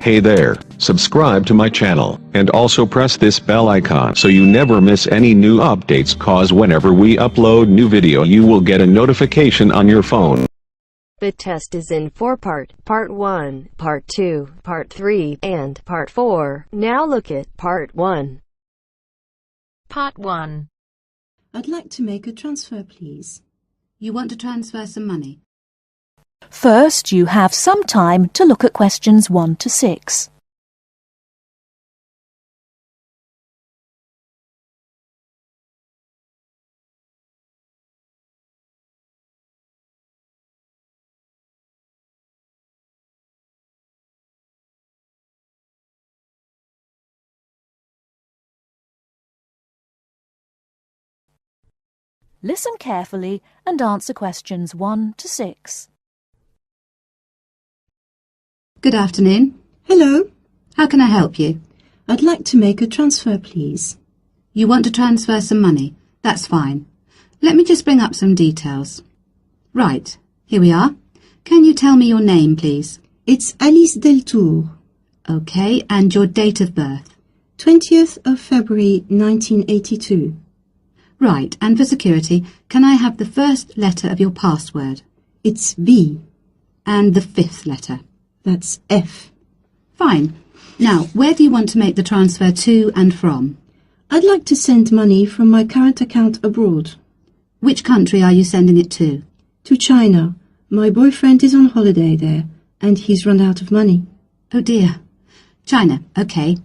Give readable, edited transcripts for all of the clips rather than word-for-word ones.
Hey there, subscribe to my channel, and also press this bell icon so you never miss any new updates, cause whenever we upload new video you will get a notification on your phone. The test is in 4-part, Part 1, Part 2, Part 3, and Part 4. Now look at Part 1. Part 1. I'd like to make a transfer, please. You want to transfer some money? First, you have some time to look at questions 1 to 6. Listen carefully and answer questions 1 to 6. Good afternoon. Hello. How can I help you? I'd like to make a transfer, please. You want to transfer some money? That's fine. Let me just bring up some details. Right, here we are. Can you tell me your name, please? It's Alice Deltour. Okay, and your date of birth? 20th of February 1982. Right, and for security, can I have the first letter of your password? It's B. And the 5th letter? That's F. Fine. Now, where do you want to make the transfer to and from? I'd like to send money from my current account abroad. Which country are you sending it to? To China. My boyfriend is on holiday there, and he's run out of money. Oh dear. China, okay.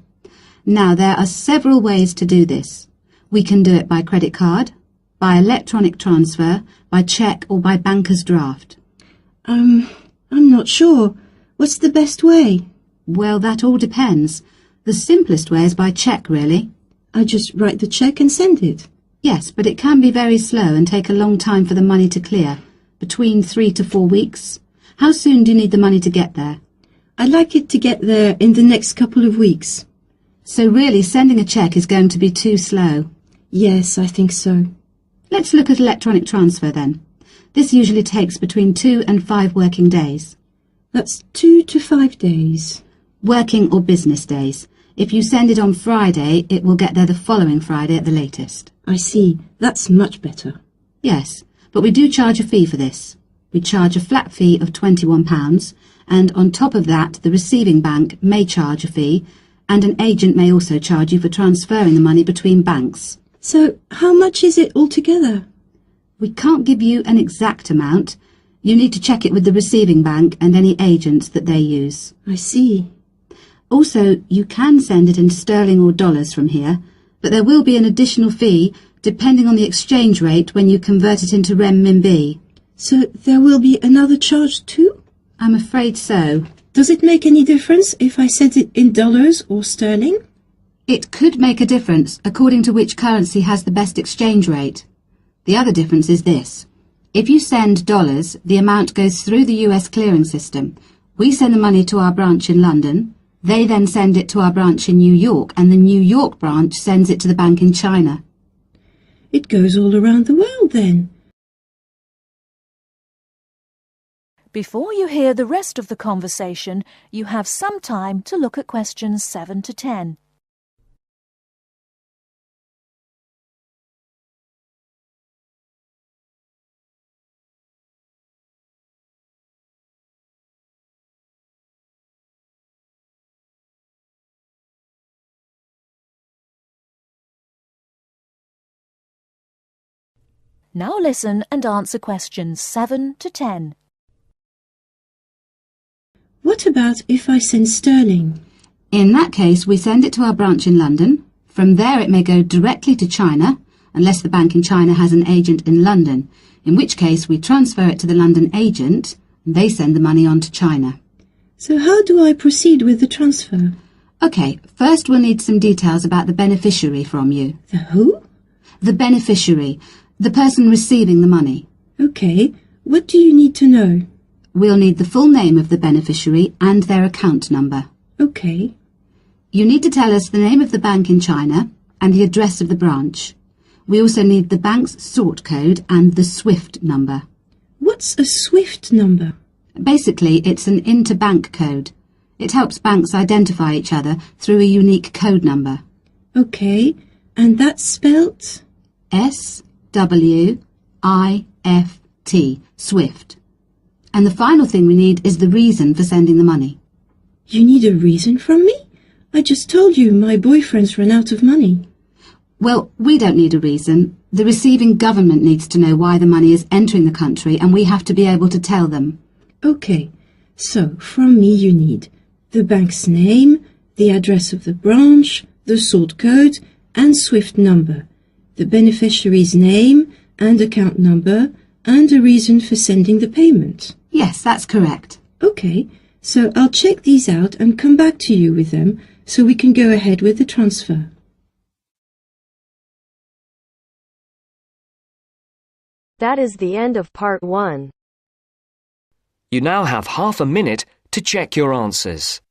Now, there are several ways to do this. We can do it by credit card, by electronic transfer, by cheque, or by banker's draft. I'm not sure. What's the best way? Well, that all depends. The simplest way is by cheque, really. I just write the cheque and send it. Yes, but it can be very slow and take a long time for the money to clear, between 3 to 4 weeks. How soon do you need the money to get there? I'd like it to get there in the next couple of weeks. So really, sending a cheque is going to be too slow? Yes, I think so. Let's look at electronic transfer then. This usually takes between 2 and 5 working days. That's 2 to 5 days. Working or business days. If you send it on Friday, it will get there the following Friday at the latest. I see. That's much better. Yes, but we do charge a fee for this. We charge a flat fee of £21, and on top of that, the receiving bank may charge a fee, and an agent may also charge you for transferring the money between banks. So, how much is it altogether? We can't give you an exact amount. You need to check it with the receiving bank and any agents that they use. I see. Also, you can send it in sterling or dollars from here, but there will be an additional fee depending on the exchange rate when you convert it into renminbi. So there will be another charge too? I'm afraid so. Does it make any difference if I send it in dollars or sterling? It could make a difference according to which currency has the best exchange rate. The other difference is this. If you send dollars, the amount goes through the US clearing system. We send the money to our branch in London. They then send it to our branch in New York, and the New York branch sends it to the bank in China. It goes all around the world then. Before you hear the rest of the conversation, you have some time to look at questions 7 to 10. Now listen and answer questions 7 to 10. What about if I send sterling? In that case, we send it to our branch in London. From there it may go directly to China, unless the bank in China has an agent in London, in which case we transfer it to the London agent, and they send the money on to China. So how do I proceed with the transfer? Okay, first we'll need some details about the beneficiary from you. The who? The beneficiary. The person receiving the money. Okay. What do you need to know? We'll need the full name of the beneficiary and their account number. Okay. You need to tell us the name of the bank in China and the address of the branch. We also need the bank's sort code and the SWIFT number. What's a SWIFT number? Basically, it's an interbank code. It helps banks identify each other through a unique code number. Okay, and that's spelt? SWIFT, SWIFT. And the final thing we need is the reason for sending the money. You need a reason from me? I just told you my boyfriend's run out of money. Well, we don't need a reason. The receiving government needs to know why the money is entering the country, and we have to be able to tell them. Okay, so from me you need the bank's name, the address of the branch, the sort code and SWIFT number, the beneficiary's name and account number, and a reason for sending the payment. Yes, that's correct. Okay, so I'll check these out and come back to you with them so we can go ahead with the transfer. That is the end of part 1. You now have half a minute to check your answers.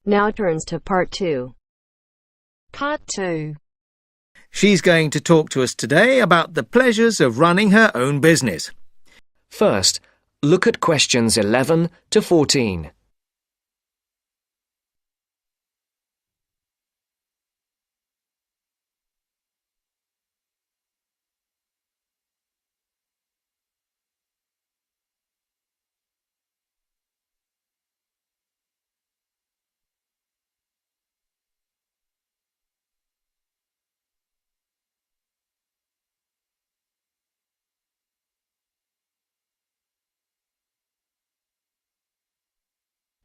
Now turns to part 2. Part 2. She's going to talk to us today about the pleasures of running her own business. First, look at questions 11 to 14.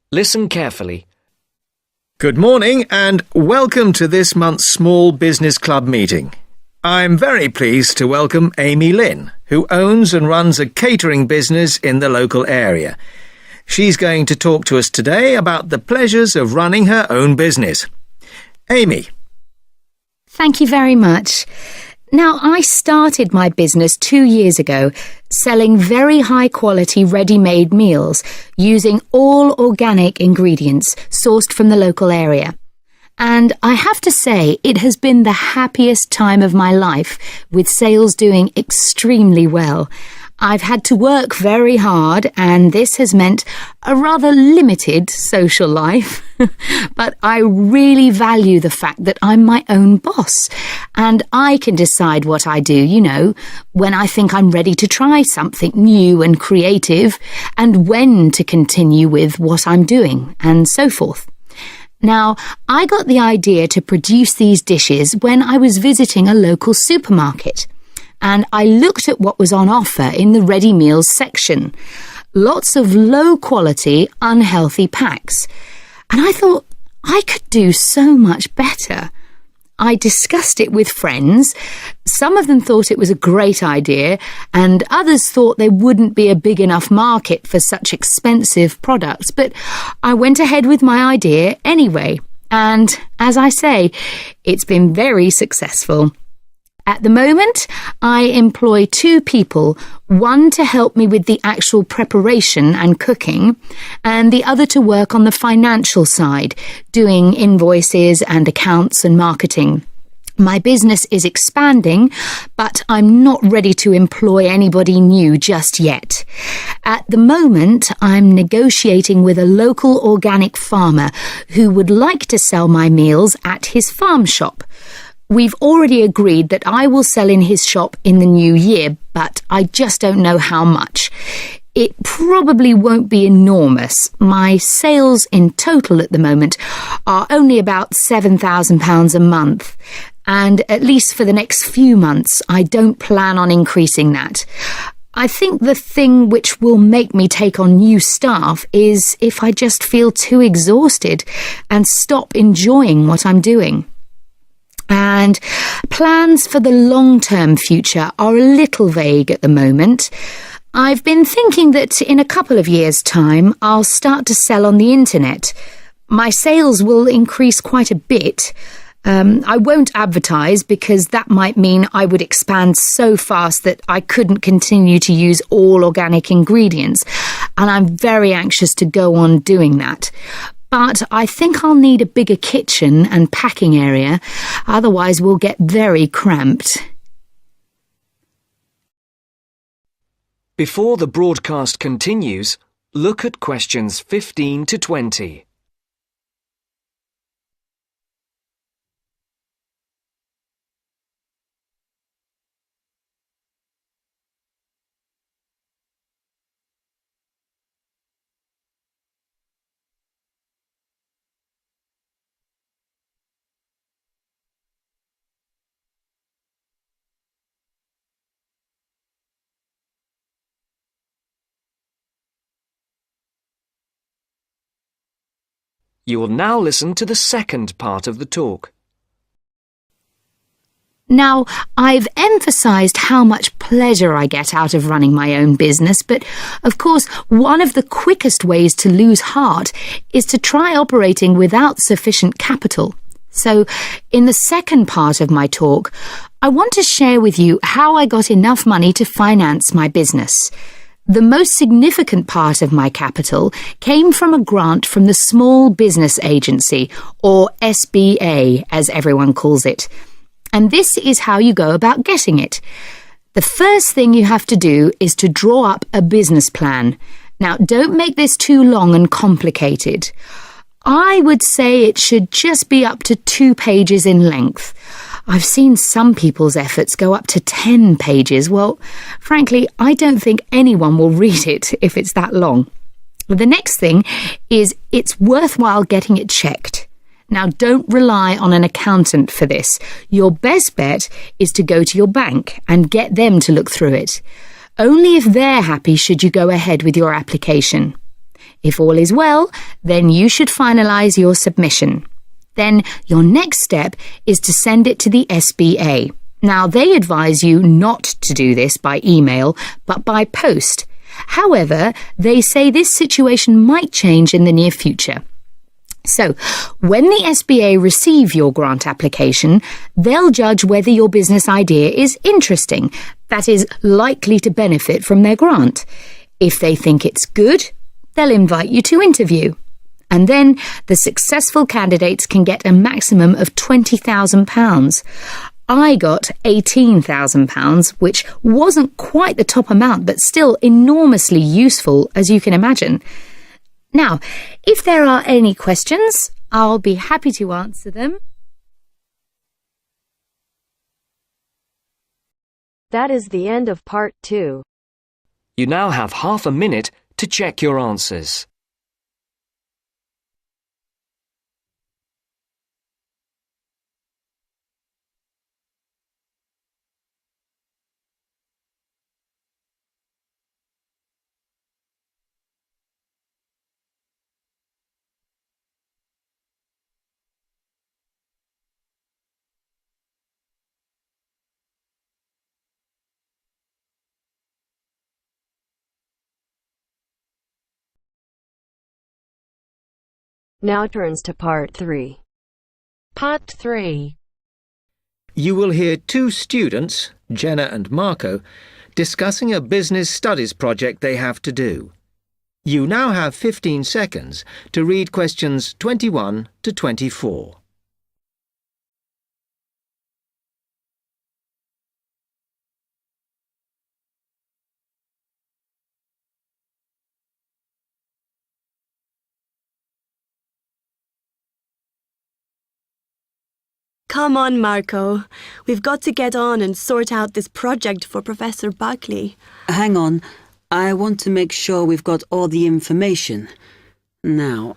Listen carefully. Good morning and welcome to this month's Small Business Club meeting. I'm very pleased to welcome Amy Lynn, who owns and runs a catering business in the local area. She's going to talk to us today about the pleasures of running her own business. Amy. Thank you very much. Now, I started my business 2 years ago, selling very high-quality ready-made meals using all organic ingredients sourced from the local area. And I have to say, it has been the happiest time of my life, with sales doing extremely well. I've had to work very hard, and this has meant a rather limited social life. But I really value the fact that I'm my own boss, and I can decide what I do, when I think I'm ready to try something new and creative, and when to continue with what I'm doing, and so forth. Now, I got the idea to produce these dishes when I was visiting a local supermarket, and I looked at what was on offer in the ready meals section. Lots of low-quality, unhealthy packs. And I thought, I could do so much better. I discussed it with friends. Some of them thought it was a great idea, and others thought there wouldn't be a big enough market for such expensive products. But I went ahead with my idea anyway. And as I say, it's been very successful. At the moment, I employ 2 people, one to help me with the actual preparation and cooking, and the other to work on the financial side, doing invoices and accounts and marketing. My business is expanding, but I'm not ready to employ anybody new just yet. At the moment, I'm negotiating with a local organic farmer who would like to sell my meals at his farm shop. We've already agreed that I will sell in his shop in the new year, but I just don't know how much. It probably won't be enormous. My sales in total at the moment are only about £7,000 a month, and at least for the next few months, I don't plan on increasing that. I think the thing which will make me take on new staff is if I just feel too exhausted and stop enjoying what I'm doing. And plans for the long-term future are a little vague at the moment. I've been thinking that in a couple of years' time, I'll start to sell on the internet. My sales will increase quite a bit. I won't advertise because that might mean I would expand so fast that I couldn't continue to use all organic ingredients, and I'm very anxious to go on doing that. But I think I'll need a bigger kitchen and packing area, otherwise we'll get very cramped. Before the broadcast continues, look at questions 15 to 20. You will now listen to the second part of the talk. Now, I've emphasised how much pleasure I get out of running my own business, but of course, one of the quickest ways to lose heart is to try operating without sufficient capital. So, in the second part of my talk, I want to share with you how I got enough money to finance my business. The most significant part of my capital came from a grant from the Small Business Agency, or SBA, as everyone calls it. And this is how you go about getting it. The first thing you have to do is to draw up a business plan. Now, don't make this too long and complicated. I would say it should just be up to 2 pages in length. I've seen some people's efforts go up to 10 pages. Well, frankly, I don't think anyone will read it if it's that long. The next thing is it's worthwhile getting it checked. Now, don't rely on an accountant for this. Your best bet is to go to your bank and get them to look through it. Only if they're happy should you go ahead with your application. If all is well, then you should finalise your submission. Then your next step is to send it to the SBA. Now, they advise you not to do this by email, but by post. However, they say this situation might change in the near future. So, when the SBA receive your grant application, they'll judge whether your business idea is interesting, that is, likely to benefit from their grant. If they think it's good, they'll invite you to interview. And then the successful candidates can get a maximum of £20,000. I got £18,000, which wasn't quite the top amount, but still enormously useful, as you can imagine. Now, if there are any questions, I'll be happy to answer them. That is the end of part 2. You now have half a minute to check your answers. Now turns to part 3. Part 3. You will hear 2 students, Jenna and Marco, discussing a business studies project they have to do. You now have 15 seconds to read questions 21 to 24. Come on, Marco. We've got to get on and sort out this project for Professor Buckley. Hang on. I want to make sure we've got all the information. Now,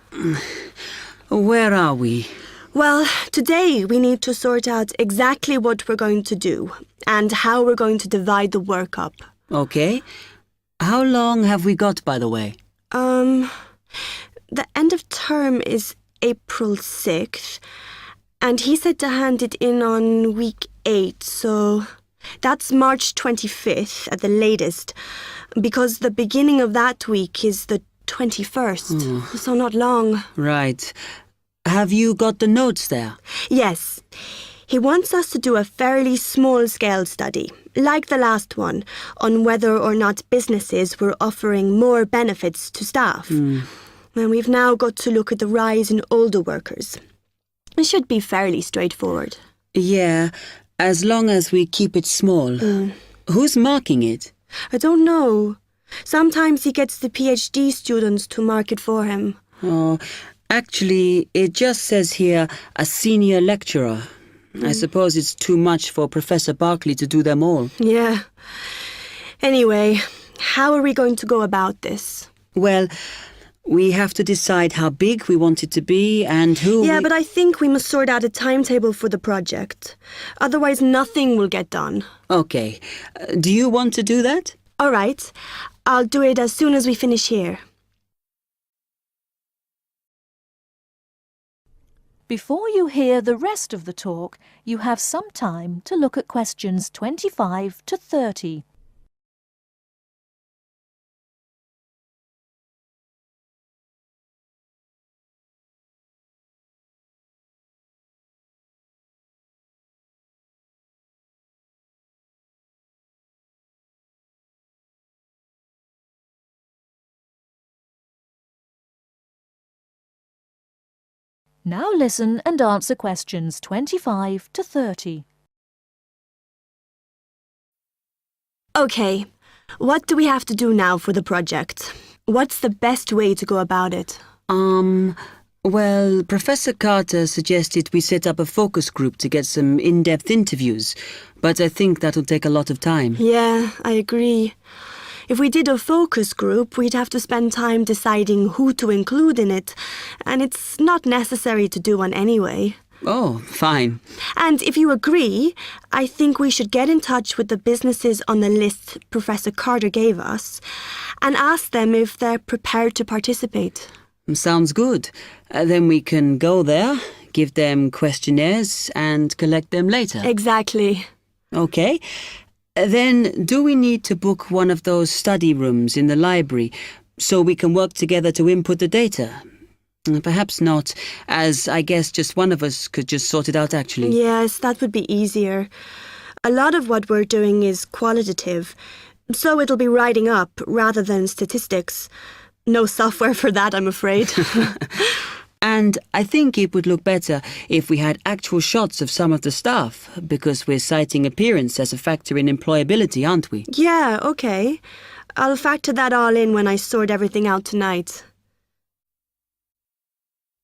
where are we? Well, today we need to sort out exactly what we're going to do and how we're going to divide the work up. Okay. How long have we got, by the way? The end of term is April 6th. And he said to hand it in on week 8, so that's March 25th at the latest, because the beginning of that week is the 21st, so not long. Right. Have you got the notes there? Yes. He wants us to do a fairly small-scale study, like the last one, on whether or not businesses were offering more benefits to staff. And we've now got to look at the rise in older workers. It should be fairly straightforward. Yeah, as long as we keep it small. Who's marking it? I don't know. Sometimes he gets the PhD students to mark it for him. Oh, actually, it just says here, a senior lecturer. I suppose it's too much for Professor Barclay to do them all. Yeah. Anyway, how are we going to go about this? Well, we have to decide how big we want it to be and who... Yeah, but I think we must sort out a timetable for the project. Otherwise, nothing will get done. Okay. Do you want to do that? All right. I'll do it as soon as we finish here. Before you hear the rest of the talk, you have some time to look at questions 25 to 30. Now listen and answer questions 25 to 30. Okay, what do we have to do now for the project? What's the best way to go about it? Well, Professor Carter suggested we set up a focus group to get some in-depth interviews, but I think that'll take a lot of time. Yeah, I agree. If we did a focus group, we'd have to spend time deciding who to include in it, and it's not necessary to do one anyway. Oh, fine. And if you agree, I think we should get in touch with the businesses on the list Professor Carter gave us and ask them if they're prepared to participate. Sounds good. Then we can go there, give them questionnaires and collect them later. Exactly. Okay. Then, do we need to book one of those study rooms in the library so we can work together to input the data? Perhaps not, as I guess just one of us could just sort it out actually. Yes, that would be easier. A lot of what we're doing is qualitative, so it'll be writing up rather than statistics. No software for that, I'm afraid. And I think it would look better if we had actual shots of some of the staff, because we're citing appearance as a factor in employability, aren't we? Yeah, okay. I'll factor that all in when I sort everything out tonight.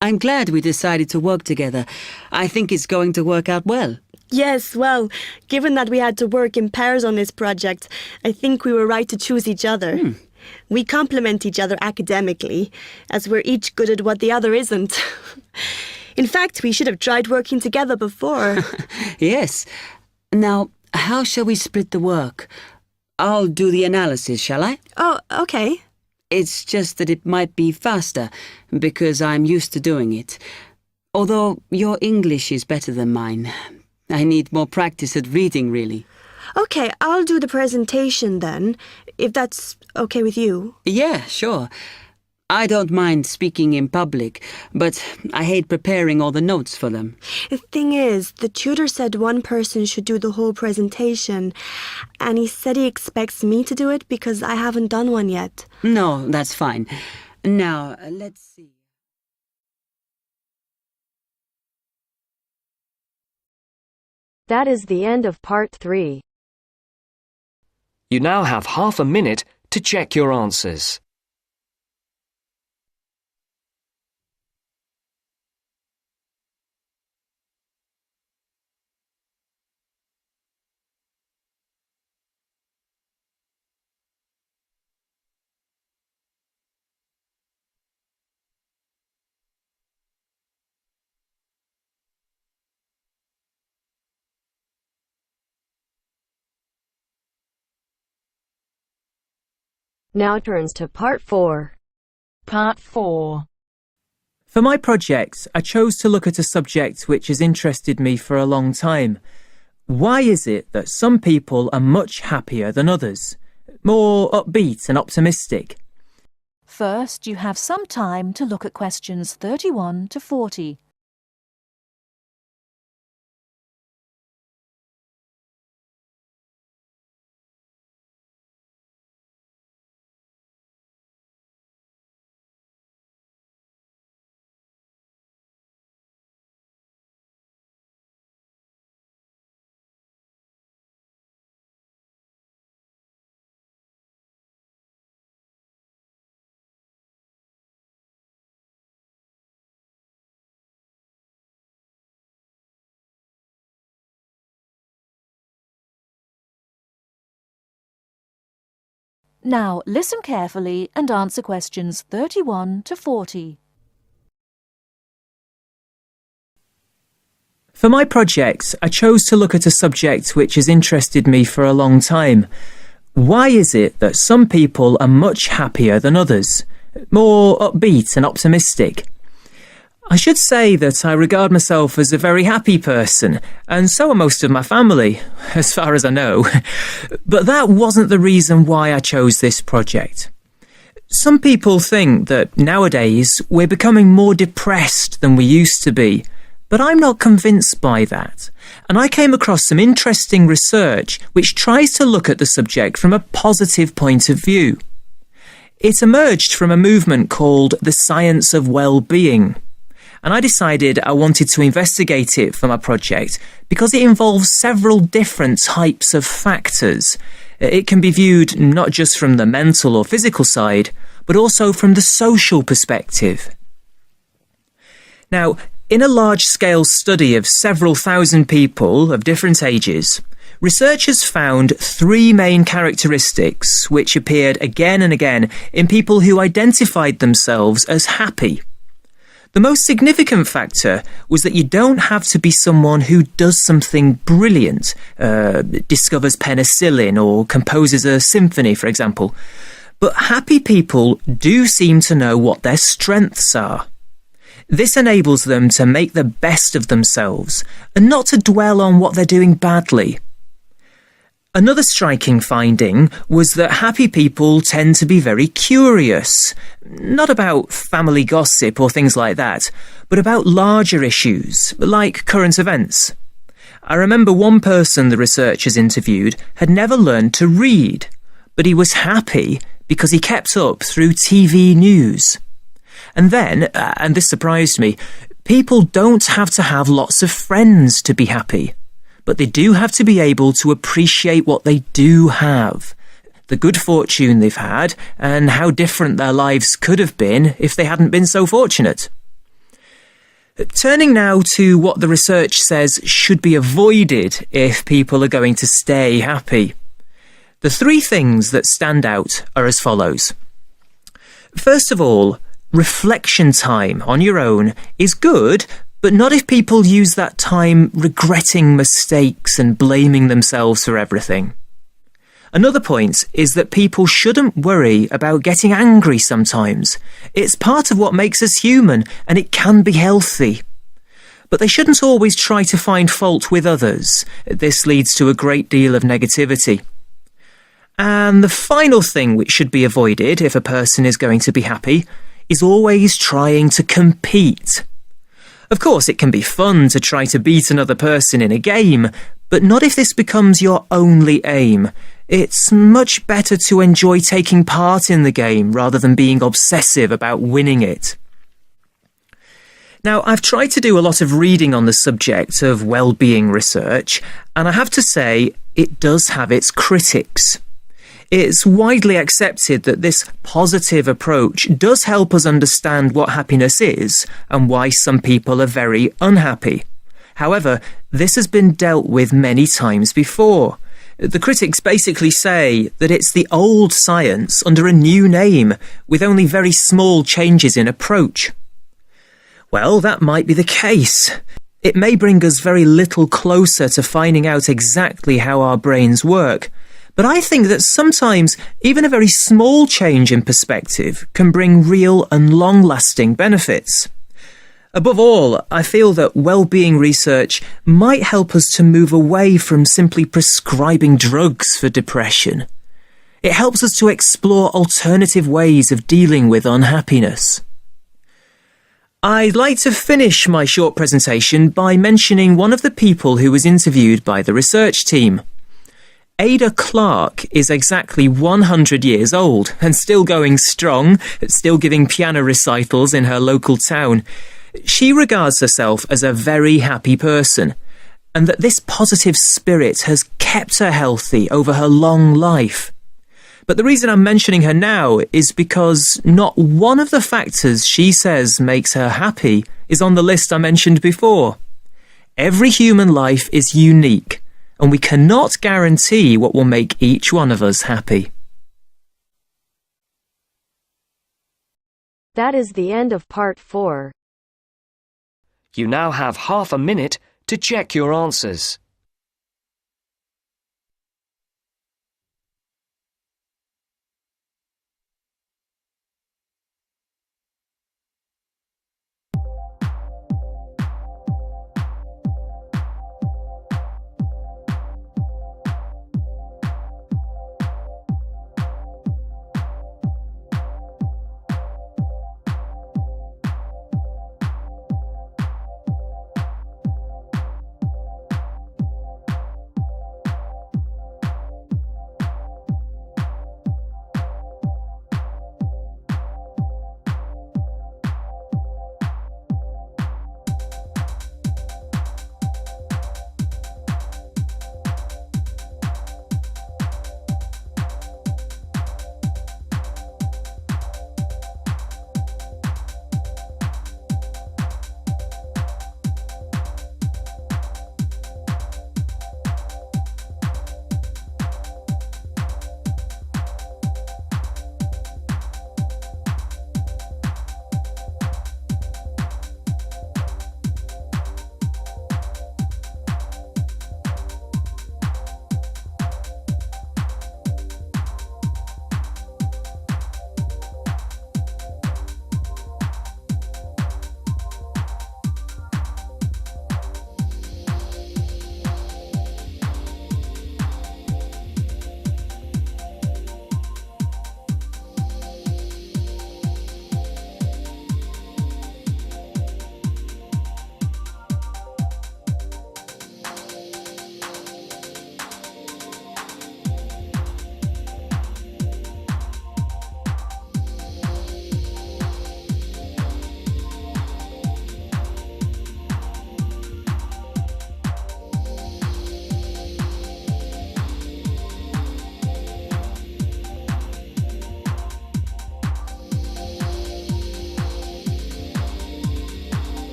I'm glad we decided to work together. I think it's going to work out well. Yes, well, given that we had to work in pairs on this project, I think we were right to choose each other. We complement each other academically, as we're each good at what the other isn't. In fact, we should have tried working together before. Yes. Now, how shall we split the work? I'll do the analysis, shall I? Oh, okay. It's just that it might be faster, because I'm used to doing it. Although your English is better than mine. I need more practice at reading, really. Okay, I'll do the presentation then, if that's okay with you. Yeah, sure. I don't mind speaking in public, but I hate preparing all the notes for them. The thing is, the tutor said one person should do the whole presentation, and he said he expects me to do it because I haven't done one yet. No, that's fine. Now, let's see. That is the end of part 3. You now have half a minute to check your answers. Now turns to part 4. Part 4. For my project, I chose to look at a subject which has interested me for a long time. Why is it that some people are much happier than others, more upbeat and optimistic? First, you have some time to look at questions 31 to 40. Now listen carefully and answer questions 31 to 40. For my project, I chose to look at a subject which has interested me for a long time. Why is it that some people are much happier than others, more upbeat and optimistic? I should say that I regard myself as a very happy person, and so are most of my family, as far as I know. But that wasn't the reason why I chose this project. Some people think that nowadays we're becoming more depressed than we used to be, but I'm not convinced by that. And I came across some interesting research which tries to look at the subject from a positive point of view. It emerged from a movement called the science of well-being. And I decided I wanted to investigate it for my project because it involves several different types of factors. It can be viewed not just from the mental or physical side, but also from the social perspective. Now, in a large-scale study of several thousand people of different ages, researchers found 3 main characteristics which appeared again and again in people who identified themselves as happy. The most significant factor was that you don't have to be someone who does something brilliant, discovers penicillin or composes a symphony, for example. But happy people do seem to know what their strengths are. This enables them to make the best of themselves and not to dwell on what they're doing badly. Another striking finding was that happy people tend to be very curious, not about family gossip or things like that, but about larger issues, like current events. I remember one person the researchers interviewed had never learned to read, but he was happy because he kept up through TV news. And then, and this surprised me, people don't have to have lots of friends to be happy. But they do have to be able to appreciate what they do have, the good fortune they've had, and how different their lives could have been if they hadn't been so fortunate. Turning now to what the research says should be avoided if people are going to stay happy. The 3 things that stand out are as follows. First of all, reflection time on your own is good, but not if people use that time regretting mistakes and blaming themselves for everything. Another point is that people shouldn't worry about getting angry sometimes. It's part of what makes us human, and it can be healthy. But they shouldn't always try to find fault with others. This leads to a great deal of negativity. And the final thing which should be avoided if a person is going to be happy is always trying to compete. Of course, it can be fun to try to beat another person in a game, but not if this becomes your only aim. It's much better to enjoy taking part in the game rather than being obsessive about winning it. Now, I've tried to do a lot of reading on the subject of well-being research, and I have to say it does have its critics. It's widely accepted that this positive approach does help us understand what happiness is and why some people are very unhappy. However, this has been dealt with many times before. The critics basically say that it's the old science under a new name, with only very small changes in approach. Well, that might be the case. It may bring us very little closer to finding out exactly how our brains work. But I think that sometimes even a very small change in perspective can bring real and long-lasting benefits. Above all, I feel that well-being research might help us to move away from simply prescribing drugs for depression. It helps us to explore alternative ways of dealing with unhappiness. I'd like to finish my short presentation by mentioning one of the people who was interviewed by the research team. Ada Clark is exactly 100 years old and still going strong, still giving piano recitals in her local town. She regards herself as a very happy person, and that this positive spirit has kept her healthy over her long life. But the reason I'm mentioning her now is because not one of the factors she says makes her happy is on the list I mentioned before. Every human life is unique, and we cannot guarantee what will make each one of us happy. That is the end of part 4. You now have half a minute to check your answers.